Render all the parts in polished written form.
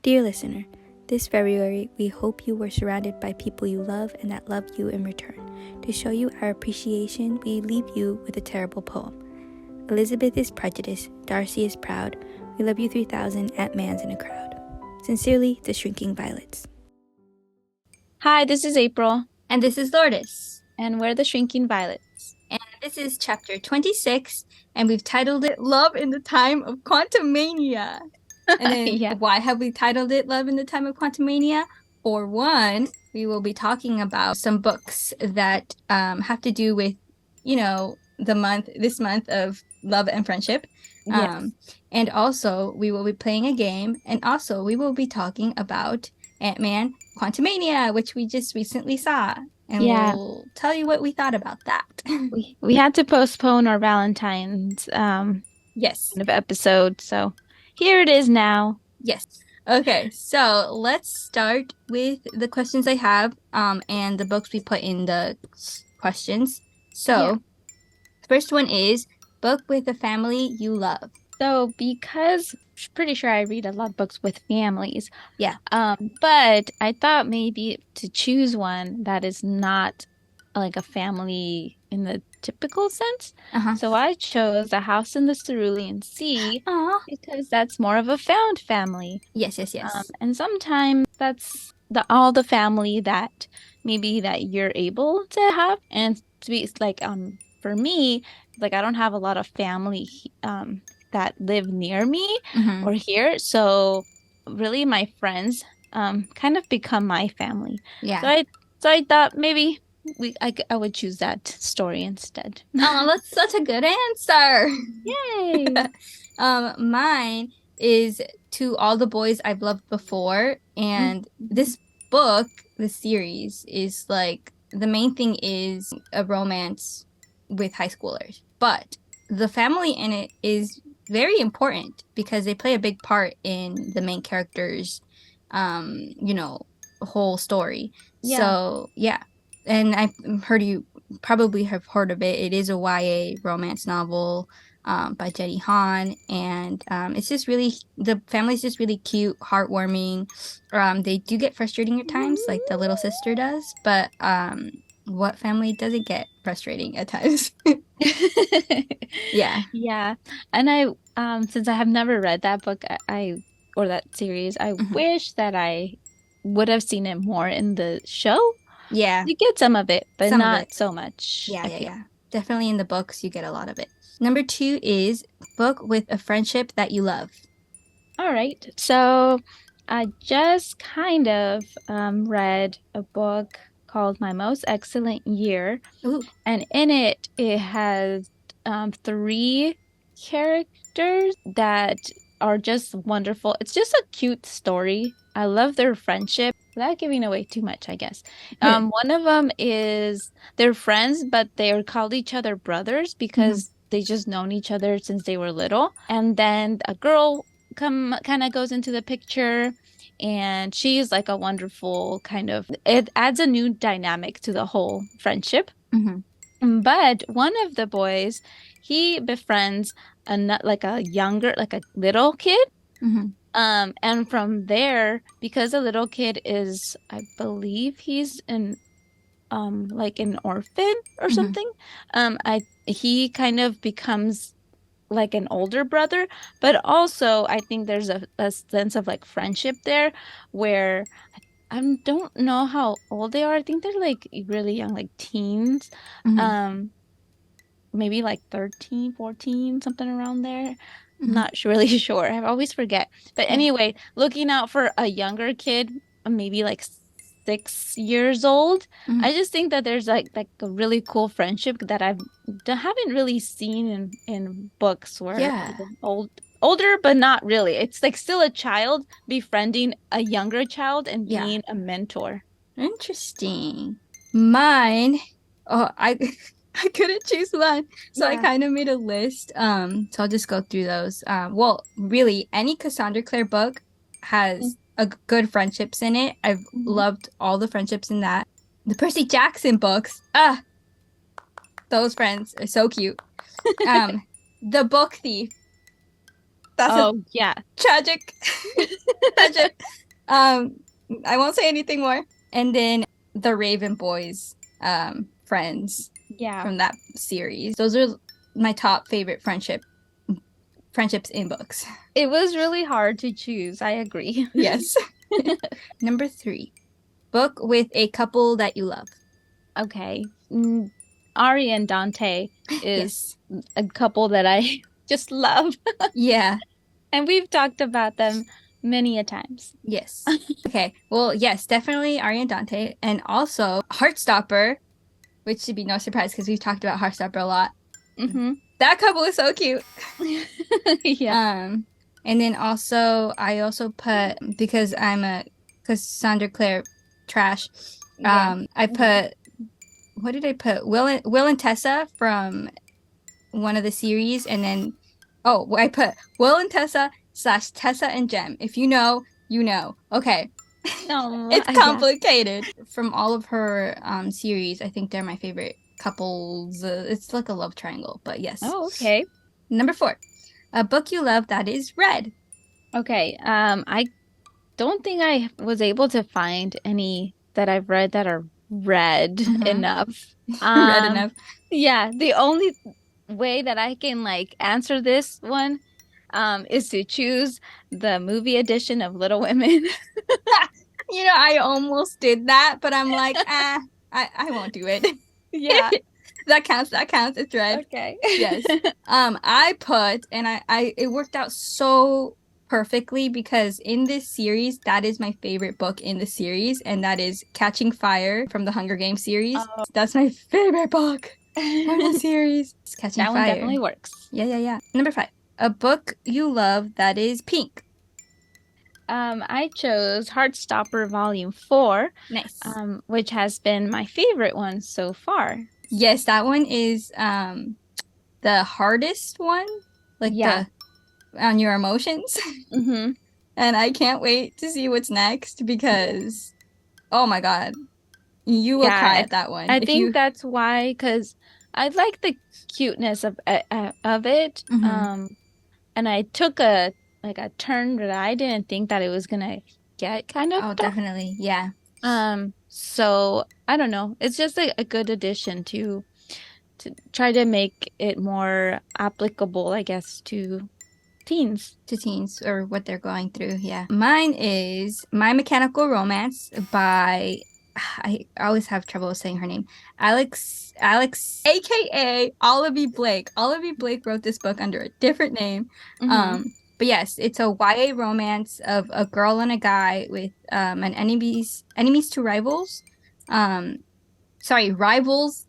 Dear listener, this February, we hope you were surrounded by people you love and that love you in return. To show you our appreciation, we leave you with a terrible poem. Elizabeth is prejudiced, Darcy is proud, we love you 3000 at Man's in a crowd. Sincerely, the Shrinking Violets. Hi, this is April. And this is Lourdes. And we're the Shrinking Violets. And this is chapter 26, and we've titled it Love in the Time of Quantumania. And then Why have we titled it Love in the Time of Quantumania? For one, we will be talking about some books that have to do with, this month of love and friendship. Yes. And also, we will be playing a game, and also we will be talking about Ant-Man Quantumania, which we just recently saw. And we'll tell you what we thought about that. We had to postpone our Valentine's yes kind of episode, so here it is now. Yes. Okay, so let's start with the questions I have and the books we put in the questions. So, first one is book with a family you love. So, because I'm pretty sure I read a lot of books with families. Yeah. But I thought maybe to choose one that is not like a family in the typical sense. So I chose A House in the Cerulean Sea because that's more of a found family. Yes. And sometimes that's all the family that maybe that you're able to have. And to be like for me, like I don't have a lot of family that live near me or here. So really my friends kind of become my family. Yeah. So I thought maybe I would choose that story instead. Oh, that's such a good answer. Yay. Mine is To All the Boys I've Loved Before. And this book, the series, is like the main thing is a romance with high schoolers. But the family in it is very important because they play a big part in the main character's whole story. Yeah. So and I've heard you probably have heard of it. It is a YA romance novel by Jenny Han, and it's just really, the family's just really cute, heartwarming. They do get frustrating at times, like the little sister does, but what family doesn't get frustrating at times? Yeah. And I since I have never read that book, or that series, I wish that I would have seen it more in the show. Yeah. You get some of it, but not so much. Yeah. Definitely in the books, you get a lot of it. Number 2 is book with a friendship that you love. All right. So I just kind of read a book called My Most Excellent Year. Ooh. And in it has 3 characters that are just wonderful. It's just a cute story. I love their friendship. Without giving away too much, I guess. One of them is they're friends, but they're called each other brothers because they just known each other since they were little. And then a girl kind of goes into the picture, and she's like a wonderful it adds a new dynamic to the whole friendship. But one of the boys, he befriends a little kid. And from there, because the little kid is, I believe he's an orphan or something, he kind of becomes like an older brother. But also, I think there's a sense of like friendship there where I don't know how old they are. I think they're like really young, like teens, maybe like 13, 14, something around there. Not really sure. I always forget. But anyway, looking out for a younger kid, maybe like 6 years old, I just think that there's like a really cool friendship that I haven't really seen in books where older, but not really. It's like still a child befriending a younger child and being a mentor. Interesting. Mine, I couldn't choose one, so I kind of made a list. So I'll just go through those. Well, really, any Cassandra Clare book has a good friendships in it. I've loved all the friendships in that. The Percy Jackson books, those friends are so cute. The Book Thief. That's yeah, tragic. Um, I won't say anything more. And then the Raven Boys, friends Yeah. from that series. Those are my top favorite friendships in books. It was really hard to choose. I agree. Yes. Number three, book with a couple that you love. Okay. Ari and Dante is Yes. a couple that I just love. Yeah. And we've talked about them many a times. Yes. Okay. Well, yes, definitely Ari and Dante. And also Heartstopper, which should be no surprise because we've talked about Heartstopper a lot. Hmm. That couple is so cute. Yeah. Um, and then also I also put because I'm a Cassandra Clare trash. Yeah. I put what did I put? Will and Tessa from one of the series, and then oh, I put Will and Tessa slash Tessa and Jem. If you know, you know. Okay, No, it's yeah. complicated. From all of her series, I think they're my favorite couples. It's like a love triangle, but yes. Oh, okay. Number four, a book you love that is red. Okay. I don't think I was able to find any that I've read that are read Mm-hmm. enough. Red Um, enough. yeah, the only way that I can like answer this one is to choose the movie edition of Little Women. I almost did that, but I'm like, I won't do it. Yeah. That counts. That counts. It's red. Okay. Yes. I put and I it worked out so perfectly because in this series, that is my favorite book in the series, and that is Catching Fire from the Hunger Games series. Oh. That's my favorite book from the series. It's Catching That one Fire. definitely works. Yeah, yeah, yeah. Number five. A book you love that is pink. I chose Heartstopper Volume 4, Nice. which has been my favorite one so far. Yes, that one is the hardest one, like Yeah. the on your emotions. Hmm. And I can't wait to see what's next because oh my God, you will cry Yeah, at that one I if think you that's why, because I like the cuteness of it. Mhm. And I took a turn that I didn't think that it was gonna get kind of Oh, dark. definitely. Yeah. So I don't know. It's just a good addition to try to make it more applicable, I guess, to teens. To teens or what they're going through. Yeah. Mine is My Mechanical Romance by I always have trouble saying her name. Alex aka Olivia Blake. Olivia Blake wrote this book under a different name. Hmm. Um but yes, it's a YA romance of a girl and a guy with an enemies to rivals. Um sorry, rivals.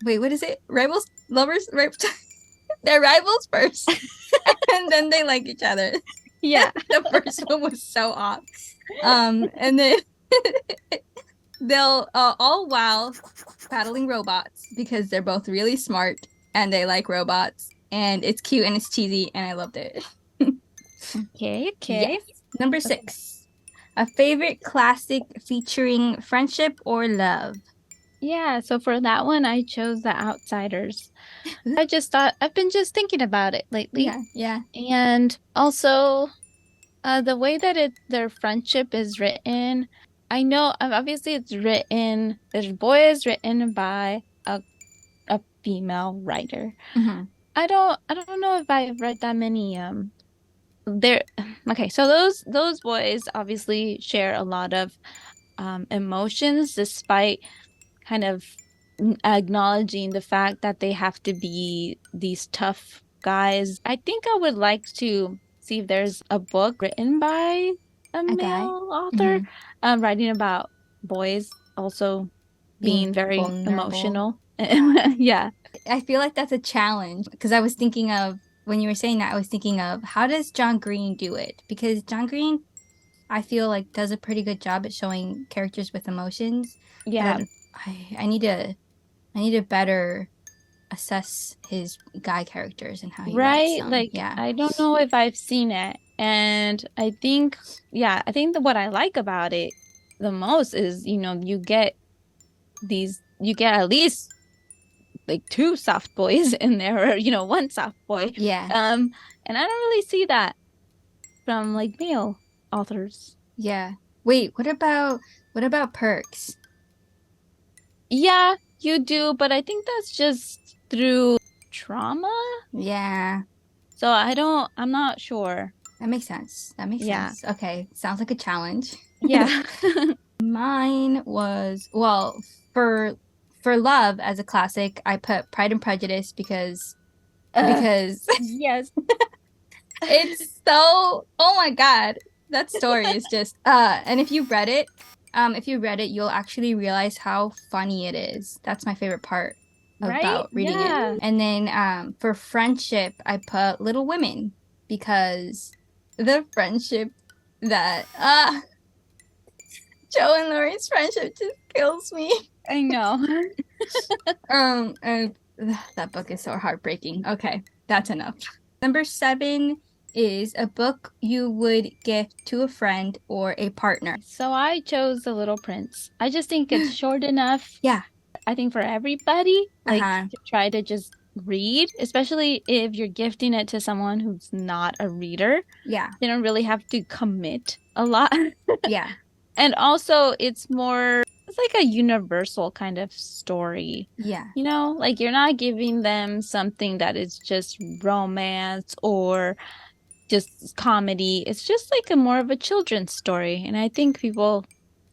Wait, what is it? Rivals, lovers, they're rivals first. And then they like each other. Yeah. The first one was so off. And then they'll all while battling robots because they're both really smart and they like robots. And it's cute and it's cheesy and I loved it. Okay, Yes. okay. Number six. A favorite classic featuring friendship or love. Yeah, so for that one, I chose The Outsiders. I just thought I've been just thinking about it lately. Yeah, yeah. And also, the way that their friendship is written, I know obviously it's written, this boy is written by a female writer. Hmm. I don't know if I've read that many there okay, so those boys obviously share a lot of emotions despite kind of acknowledging the fact that they have to be these tough guys. I think I would like to see if there's a book written by a A guy. male author, Hmm. writing about boys also being Being very vulnerable. emotional. Yeah. Yeah. I feel like that's a challenge because I was thinking of when you were saying that, I was thinking of how does John Green do it? Because John Green, I feel like does a pretty good job at showing characters with emotions, but Yeah. I need to better assess his guy characters and how he writes Right? them. Like, Yeah. I don't know if I've seen it. And I think, yeah, I think that what I like about it the most is, you get at least like two soft boys in there, or, one soft boy. Yeah. Um, and I don't really see that from like male authors. Yeah. Wait, what about Perks? Yeah, you do, but I think that's just through trauma. Yeah, So I'm not sure. that makes sense. That makes Yeah. sense. Okay, sounds like a challenge. Yeah. Mine was, well, for for love as a classic, I put Pride and Prejudice Uh, because yes. it's so, oh my God, that story is just and if you read it, you'll actually realize how funny it is. That's my favorite part Right? about reading it. Yeah. And then for friendship, I put Little Women because the friendship that Joe and Lori's friendship just kills me. I know. And that book is so heartbreaking. Okay, that's enough. Number 7 is a book you would gift to a friend or a partner. So I chose The Little Prince. I just think it's short enough. Yeah. I think for everybody, like Uh-huh. to try to just read, especially if you're gifting it to someone who's not a reader. Yeah. They don't really have to commit a lot. Yeah. And also, it's like a universal kind of story. Yeah. Like you're not giving them something that is just romance or just comedy. It's just like a more of a children's story. And I think people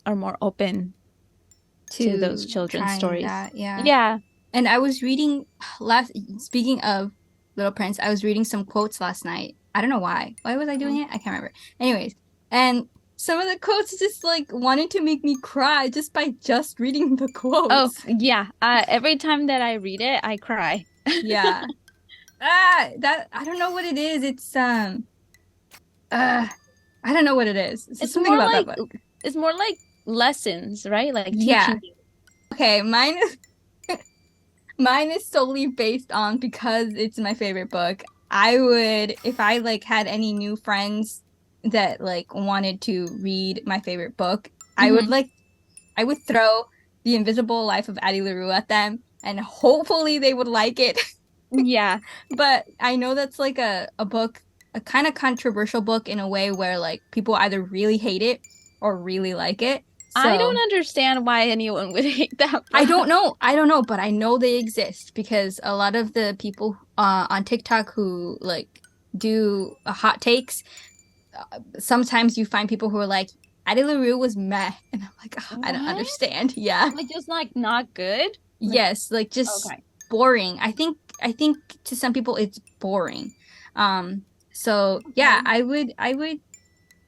are more open to those To children's trying stories. that. Yeah. Yeah. And I was reading last, speaking of Little Prince, I was reading some quotes last night. I don't know why. Why was I doing it? I can't remember. Anyways, and some of the quotes just like wanted to make me cry just by just reading the Oh, quotes. yeah. Every time that I read it, I cry. Yeah. That I don't know what it is. It's uh I don't know what it is. It's just It's something more about that like book. it's more like lessons, right? Like Yeah. teaching you. Okay, mine is solely based on because it's my favorite book. I would, if I like had any new friends that like wanted to read my favorite book, Hmm. I would throw The Invisible Life of Addie LaRue at them and hopefully they would like it. Yeah. But I know that's like a book, a kind of controversial book in a way where like people either really hate it or really like it. I So don't understand why anyone would hate that I don't book. know. I don't know, but I know they exist because a lot of the people on TikTok who like do hot takes, sometimes you find people who are like, Addie LaRue was meh. And I'm like, "Ugh, I don't What? understand." Yeah. Like just like not good? Like Yes, like just okay. boring. I think to some people it's boring. So yeah, Okay. I would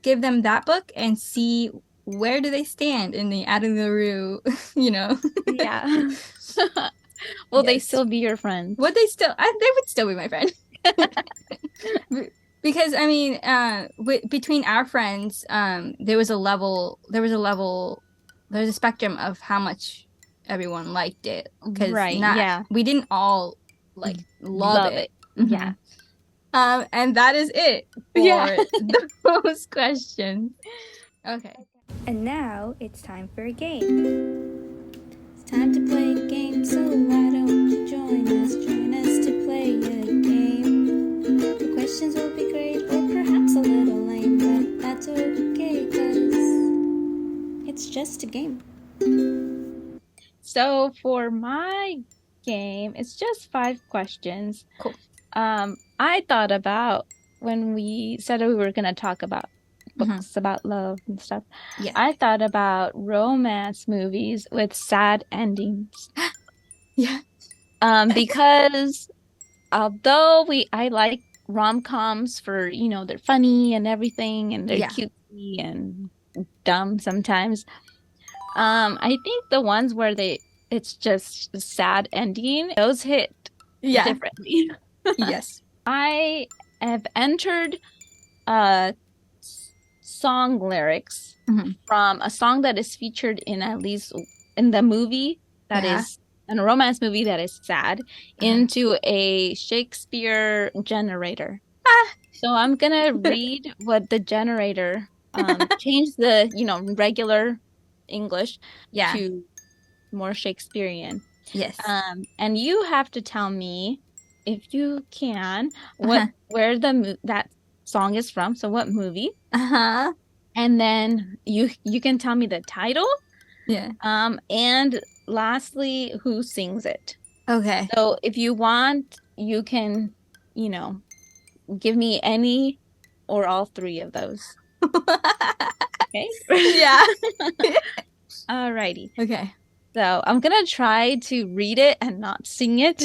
give them that book and see where do they stand in the Addie LaRue, you know. Yeah. Will they Yes. still be your friend? They would still be my friend. Because I mean, between our friends, there's a spectrum of how much everyone liked it. Because Right. not, Yeah. we didn't all like love Love it. it. Hmm. Yeah. And that is it Yeah. for those questions. Okay. And now it's time for a game. It's time to play a game, so why don't you join us? Join us to play a game. The questions will be great, or perhaps a little lame, but that's okay, cause it's just a game. So for my game, it's just 5 questions. Cool. I thought about when we said we were going to talk about Hmm. books about love and stuff. Yeah. I thought about romance movies with sad endings. Yeah. Because although I like rom-coms for, they're funny and everything and they're Yeah. cutesy and dumb sometimes. I think the ones where it's just a sad ending, those hit Yeah. differently. Yes. I have entered uh song lyrics Hmm. from a song that is featured in at least in the movie that Yeah. is in a romance movie that is sad Uh-huh. into a Shakespeare generator. Ah. So I'm gonna read what the generator change the, regular English Yeah. to more Shakespearean. Yes. And you have to tell me if you can Uh-huh. where that song is from. So what movie? Uh-huh. And then you can tell me the title. Yeah. And lastly, who sings it. Okay. So if you want, you can, you know, give me any or all three of those. Okay. Yeah. Alrighty. Okay. So I'm gonna try to read it and not sing it.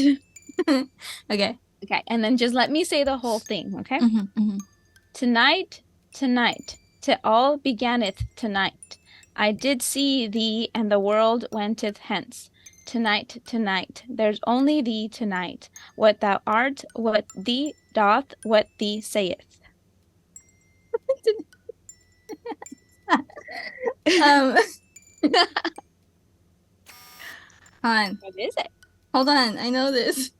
Okay. Okay. And then just let me say the whole thing. Okay. Hmm. Tonight, tonight, to all beginneth tonight. I did see thee, and the world wenteth hence. Tonight, tonight, there's only thee tonight. What thou art, what thee doth, what thee saith. um, on. What is it? Hold on. I know this.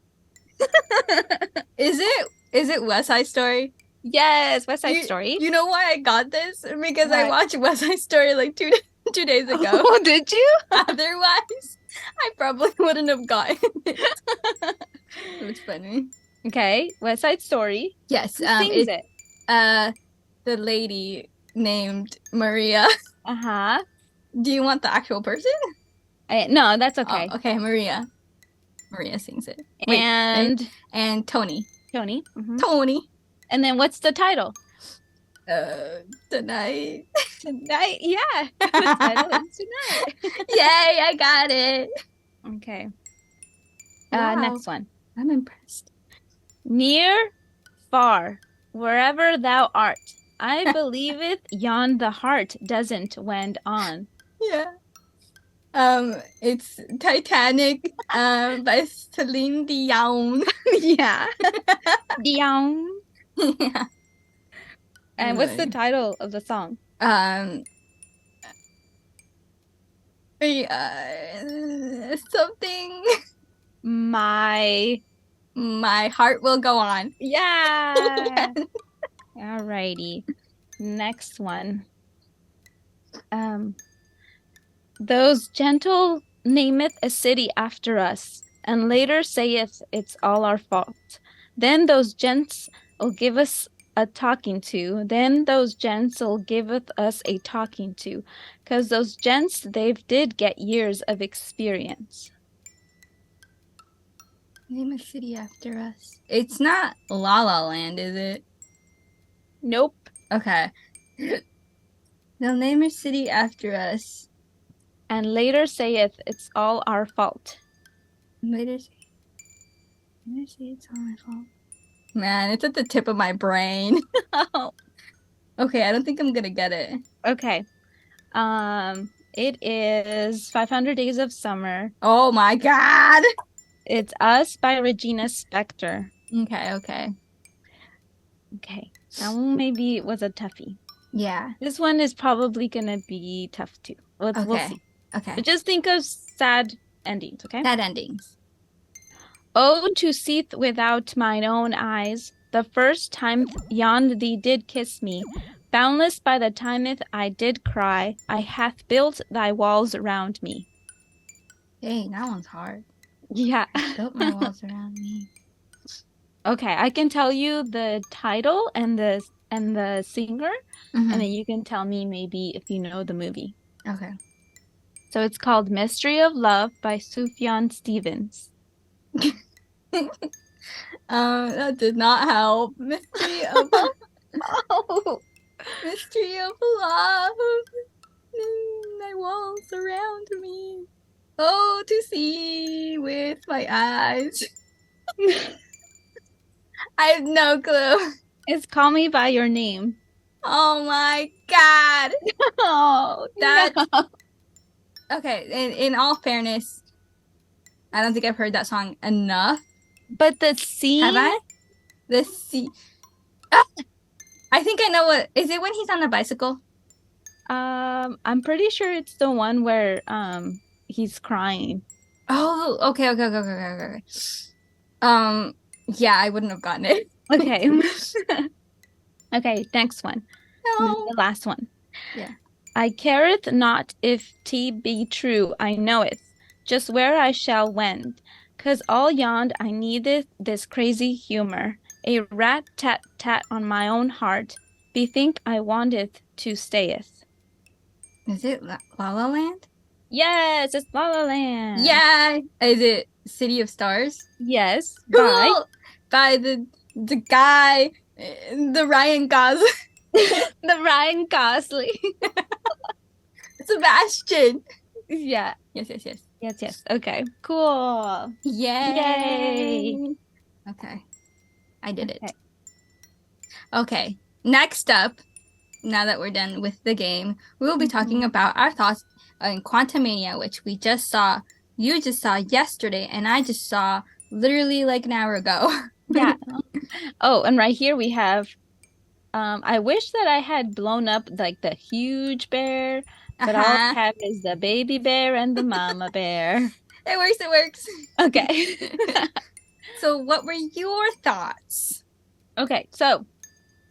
Is it West Side Story? Yes, West Side You Story. you know why I got this? Because I What? watched West Side Story like 2 days ago. Oh, did you? Otherwise, I probably wouldn't have gotten it. It's funny. Okay, West Side Story. Yes, Who sings it's it? uh the lady named Maria. Uh-huh. Do you want the actual person? No, that's Oh, okay. okay, Maria. Maria sings it. Wait, right? And And Tony. Tony. Tony. And then what's the title? Tonight. Tonight. Yeah, the title is Tonight. Yay, I got it. Okay. Wow, Next one. I'm impressed. Near, far, wherever thou art, I believeth yon the heart doesn't wend on. Yeah. It's Titanic, by Celine Dion. Yeah. Dion. Yeah. And what's the Really. title of the song? Um, something. My. My heart will go on. Yeah. Alrighty. Next one. Um, those gentle nameth a city after us, and later saith it's all our fault. Then those gents'll give us a talking to. Then those gents'll giveth us a talking to. 'Cause those gents, they've did get years of experience. Name a city after us. It's not La La Land, is it? Nope. Okay. They'll name a city after us. And later saith it's all our fault. Later say, it's all my fault. Man, it's at the tip of my brain. Okay, I don't think I'm gonna get it. Okay. It is 500 Days of Summer. Oh my God. It's Us by Regina Spektor. Okay, okay. Okay. That one maybe was a toughie. Yeah. This one is probably gonna be tough too. We'll Okay. see. Okay. But just think of sad endings, okay? Sad endings. Oh, to seeth without mine own eyes, the first time yon thee did kiss me, boundless by the timeth I did cry, I hath built thy walls around me. Dang, that one's hard. Yeah. I built my walls around me. Okay, I can tell you the title and the singer, and then Mm-hmm. you can tell me maybe if you know the movie. Okay. So it's called Mystery of Love by Sufjan Stevens. That did not help. Mystery of Oh, mystery of love. My walls around me. Oh, to see with my eyes. I have no clue. it's Call Me by Your Name. Oh my God. Oh, That no. okay. In all fairness, I don't think I've heard that song enough. But the Have scene, I? The sea. Ah, I think I know what is it when he's on the bicycle? I'm pretty sure it's the one where he's crying. Oh, okay, okay, okay, okay, okay, okay. Yeah, I wouldn't have gotten it. Okay. Okay, next one. This is No. the last one. Yeah. I careth not if T be true, I knoweth just where I shall wend, 'cause all yond I needeth this crazy humor, a rat tat tat on my own heart, bethink I wanteth to stayeth. Is it La La Land? Yes, it's La La Land. Yeah. Is it City of Stars? Yes, by Cool. By the guy, the Ryan Gosling, the Ryan Gosling. Sebastian. Yeah. Yes, yes, yes. Yes, yes. Okay. Cool. Yay. Yay. Okay, I did it. Okay. Okay, next up, now that we're done with the game, we will be talking Mhm. about our thoughts on Quantumania, which we just saw. You just saw yesterday, and I just saw literally like an hour ago. Yeah. Oh, and right here we have I wish that I had blown up like the huge bear, but all Uh-huh. I have is the baby bear and the mama bear. It works, it works. Okay. So, what were your thoughts? Okay, so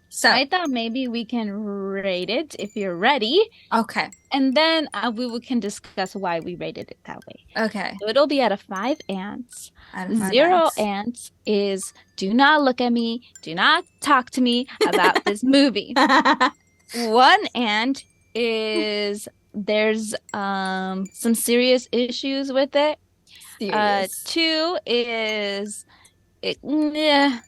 So, I thought maybe we can rate it if you're ready, okay, and then we can discuss why we rated it that way. okay. So it'll be out of 5 ants. Out of five 0 ants. ants is do not look at me, do not talk to me about this movie. 1 ant is there's some serious issues with it. Serious. 2 is it yeah,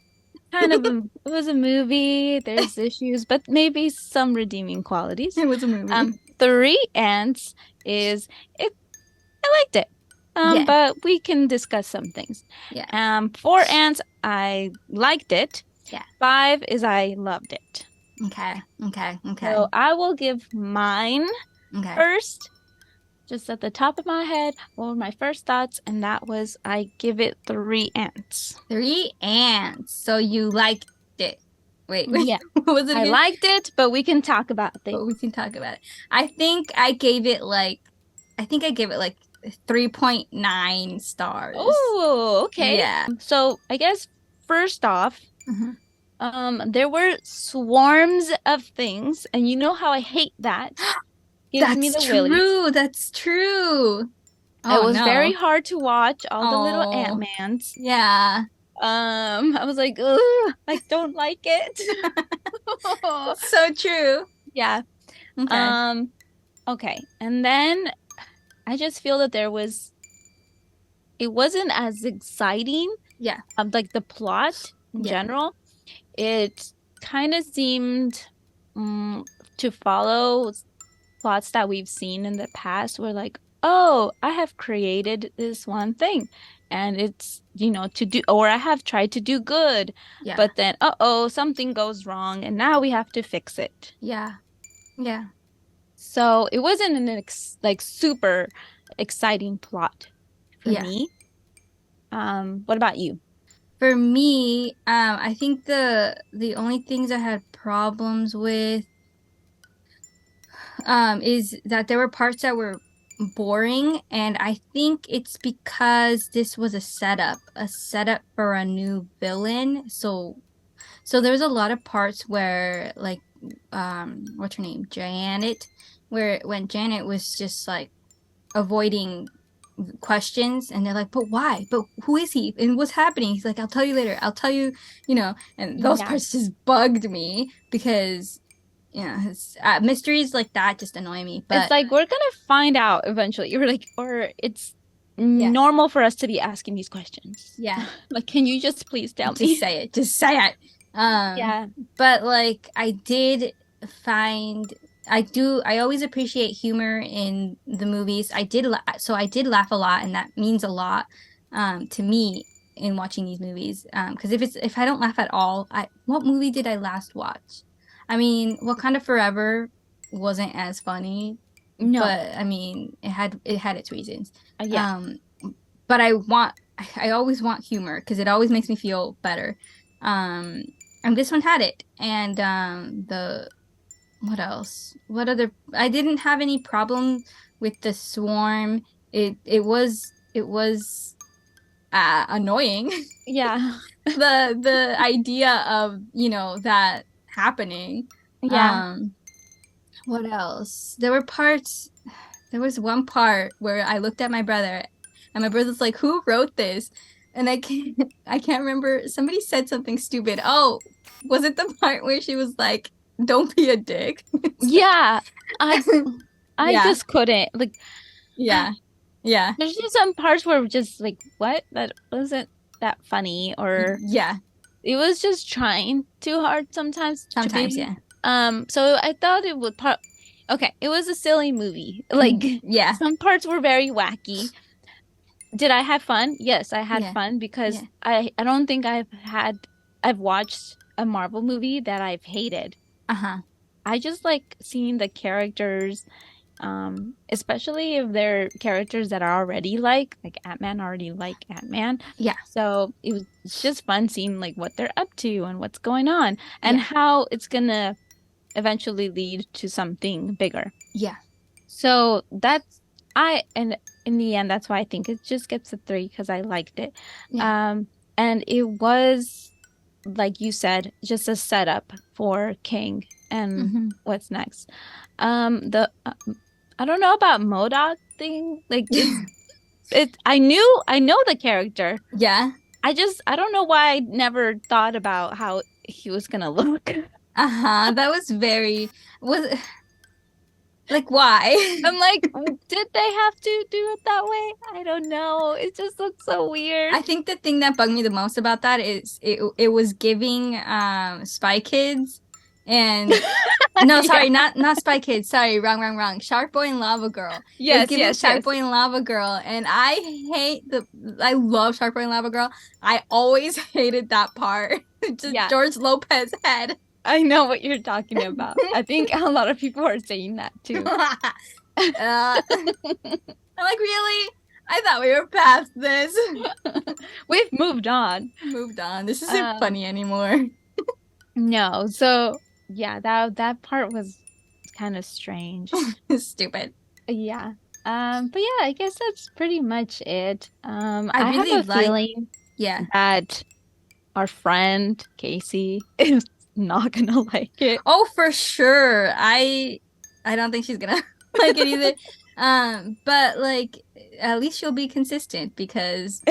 it was a movie. There's issues, but maybe some redeeming qualities. It was a movie. 3 ants is it I liked it. Yeah, But we can discuss some things. yeah, 4 ants, I liked it. yeah. 5 is I loved it. Okay, okay, okay, So I will give mine okay. first, just at the top of my head, what were my first thoughts, and that was I give it 3 ants. 3 ants. So you liked it. Wait, Yeah, what was it I again? liked it, but we can talk about things. Oh, we can talk about it. I think I gave it like 3.9 stars. Oh, okay. Yeah. So I guess first off, Mhm. there were swarms of things, and you know how I hate that. Gives me That's the willies. true. That's true. It Oh was very no. hard to watch all the little Oh, ant-mans. yeah. I was like, ugh, I don't like it. So true. Yeah. Okay. Um, okay. And then I just feel that it wasn't as exciting, Yeah. like the plot in Yeah. general. It kind of seemed to follow plots that we've seen in the past where like, oh, I have created this one thing and it's, to do, or I have tried to do good, Yeah. but then, uh-oh, something goes wrong and now we have to fix it. Yeah. Yeah. So it wasn't an like super exciting plot for Yeah. me. What about you? For me, I think the only things I had problems with is that there were parts that were boring, and I think it's because this was a setup for a new villain. So there was a lot of parts where like what's her name? Janet, where when Janet was just like avoiding questions, and they're like, but why, but who is he and what's happening? He's like, I'll tell you later, I'll tell you, and those Yeah. parts just bugged me because mysteries like that just annoy me. It's But like we're gonna find out eventually. You're like, or it's yeah, normal for us to be asking these questions. yeah, Like, can you just please tell just me? say it, just say it. Yeah. But like I did find I always appreciate humor in the movies. So I did laugh a lot, and that means a lot to me in watching these movies. Because if I don't laugh at all, what movie did I last watch? I mean, Wakanda Forever wasn't as funny, No. but I mean, it had its reasons. Yeah. Um, but I always want humor because it always makes me feel better. Um, and this one had it. And the what else? What other? I didn't have any problem with the swarm. It was annoying. Yeah. The idea of that happening. Yeah. Um, what else? There was one part where I looked at my brother, and my brother's like, "Who wrote this?" And I can't remember. Somebody said something stupid. Oh, was it the part where she was like, don't be a dick. Yeah, I I Yeah, just couldn't. Like, yeah, yeah, there's just some parts where just like, what? That wasn't that funny, or yeah. it was just trying too hard sometimes to Sometimes, be. yeah. So I thought it would part. Okay, it was a silly movie. Like Yeah, some parts were very wacky. Did I have fun? Yes, I had yeah, fun because yeah. I don't think I've watched a Marvel movie that I've hated. Uh-huh. I just like seeing the characters, especially if they're characters that are already like Ant-Man already like Ant-Man. Yeah, So it's just fun seeing like what they're up to and what's going on and yeah, how it's gonna eventually lead to something bigger. yeah, So that's I and in the end, that's why I think it just gets a 3 because I liked it. yeah. Um, and it was like you said, just a setup for King and Hmm. what's next. The I don't know about MODOK thing. Like it's I know the character. Yeah. I don't know why I never thought about how he was gonna look. Uh-huh. That was very was like why? I'm like, did they have to do it that way? I don't know. It just looks so weird. I think the thing that bugged me the most about that is it was giving Spy Kids and no, Yeah. sorry, not Spy Kids. Sorry, wrong. Shark Boy and Lava Girl. It was Yes, giving yes, Shark yes. Boy and Lava Girl, and I love Shark Boy and Lava Girl. I always hated that part. Just Yeah, George Lopez head. I know what you're talking about. I think a lot of people are saying that too. I'm like, really? I thought we were past this. We've moved on. Moved on. This isn't Um, funny anymore. no, so yeah, that part was kind of strange. Stupid. Yeah. But yeah, I guess that's pretty much it. I I have really a like, feeling yeah. that our friend Casey is not gonna like it. Oh, for sure. I don't think she's gonna like it either. But like at least she'll be consistent because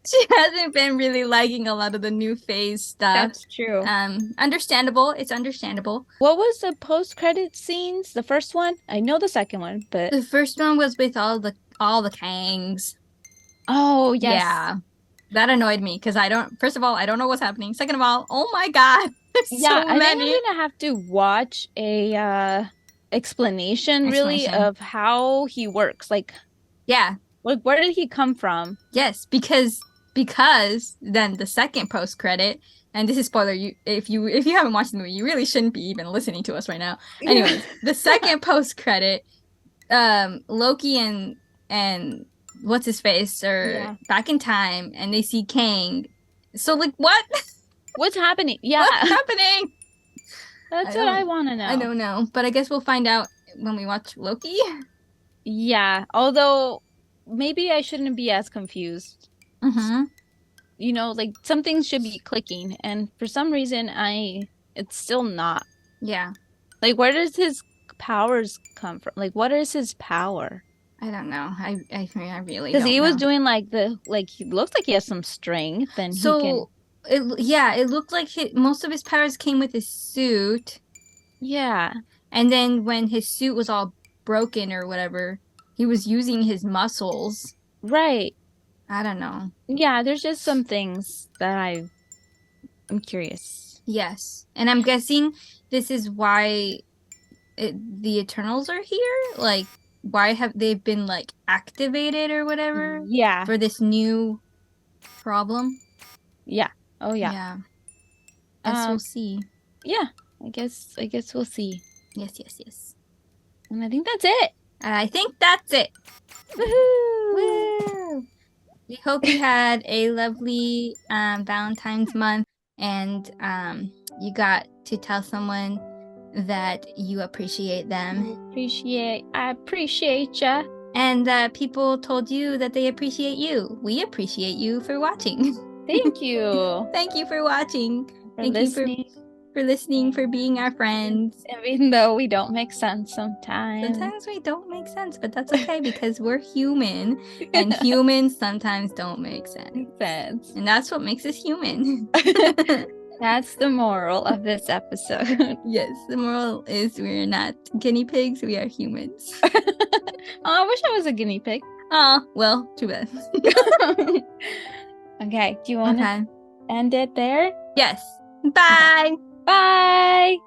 she hasn't been really liking a lot of the new phase stuff. That's true. Understandable. It's understandable. What was the post-credit scenes? The first one? I know the second one, but The first one was with all the Kangs. oh yes. Yeah. That annoyed me because I don't, first of all, I don't know what's happening. Second of all, oh my God, there's Yeah, so I think many. I'm gonna have to watch a explanation really Explanation. of how he works. Yeah. Like where did he come from? Yes, because then the second post credit, and this is spoiler, if you haven't watched the movie, you really shouldn't be even listening to us right now. Yeah. Anyways, the second post credit, Loki and what's his face are Yeah. back in time and they see Kang. So like what? What's happening? What's Yeah. happening? I That's what I don't want to I know. don't know, but I guess we'll find out when we watch Loki. Yeah, although maybe I shouldn't be as confused. Mm-hmm. You know, like some things should be clicking, and for some reason it's still not. Yeah. Like where does his powers come from? Like what is his power? I don't know. I really Because don't he was know. doing like he looks like he has some strength and he can So it looked like most of his powers came with his suit, yeah, and then when his suit was all broken or whatever, he was using his muscles. right. I don't know. Yeah, there's just some things that I'm curious. Yes, and I'm guessing this is why the Eternals are here. Like, why have they been like activated or whatever Yeah. for this new problem? Yeah. Oh yeah. Yeah, guess Um we'll see. yeah, I guess we'll see. Yes. And I think that's it. I think that's it. Woohoo! Woo! We hope you had a lovely Valentine's month and you got to tell someone that you appreciate them I appreciate ya and that people told you that they appreciate you. We appreciate you for watching. Thank you Thank you for watching. for Thank you listening. for listening, for being our friends. Even though we don't make sense sometimes. Sometimes we don't make sense, but that's okay because we're human and humans sometimes don't make sense. Makes sense. And that's what makes us human. That's the moral of this episode. Yes, the moral is we're not guinea pigs, we are humans. Oh, I wish I was a guinea pig. Oh, well, too bad. Okay, do you want to Okay. end it there? Yes. Okay. Bye. Bye.